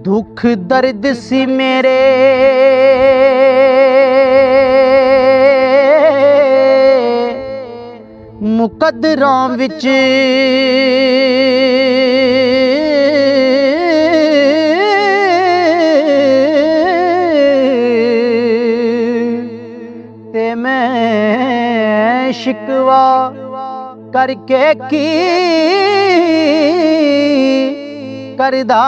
दुख दर्द सी मेरे मुकद्दरां विच ते मैं शिकवा करके की करदा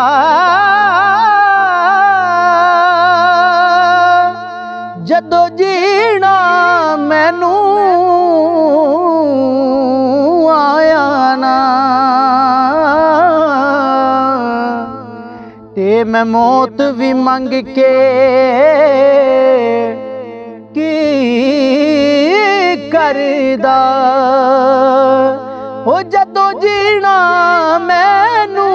जदों जीना मैनू आया ना ते मैं मौत भी मंग के की करदा ओ जदों जीना मैनू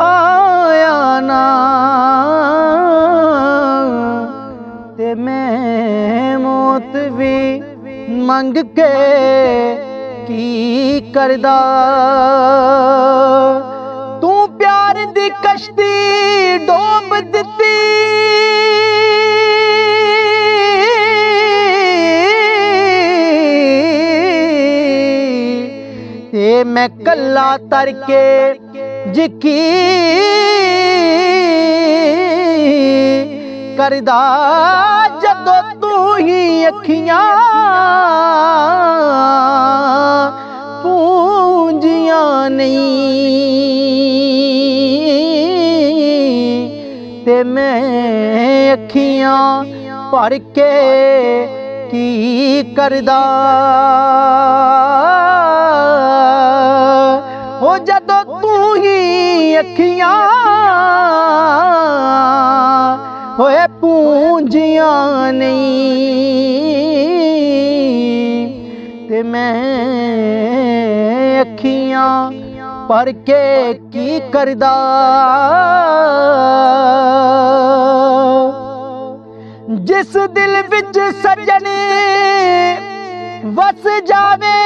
आया ना ते मैं मौत भी मंग के की करदा तू प्यार दी कश्ती डोब दिती ते मैं कल्ला तर के जिकी करदा जदों तू ही अखियां पूंजियां नहीं ते मैं अखियां भर के की करदा ओ जदों तू ही अखियां होए पूंजियां नहीं ते मैं अखियां भर के की करदा जिस दिल विच सजने वस जावे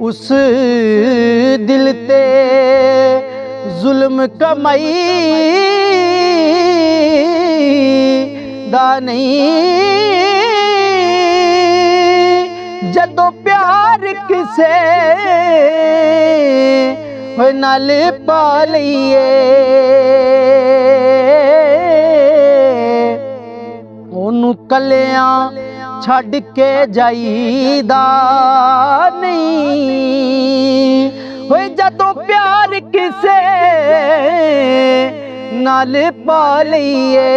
उस दिल ते जुल्म कमाई दा नहीं जदों प्यार किसे नाल पा लईए ओनू कलियां छड़ के जाईदा नहीं होए जदों प्यार किसे नाल पा लईए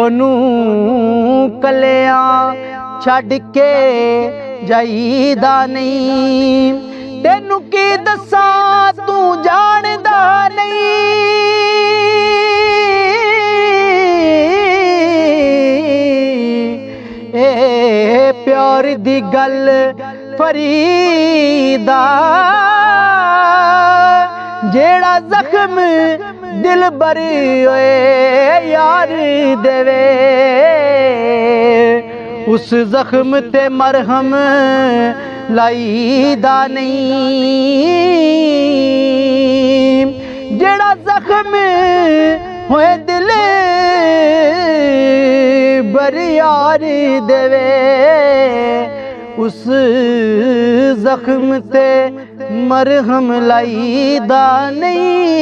ओनू कलियां छड़ के जाईदा नहीं तेनू की दसां तू जानदा नहीं ए प्यार दी गल फरीदा जेड़ा जख्म दिल बरी होए यार देवे उस जख्म ते मरहम लाईदा नहीं जेड़ा जख्म होए दिल बरी यार देवे उस जख्म ते मरहम लाईदा नहीं।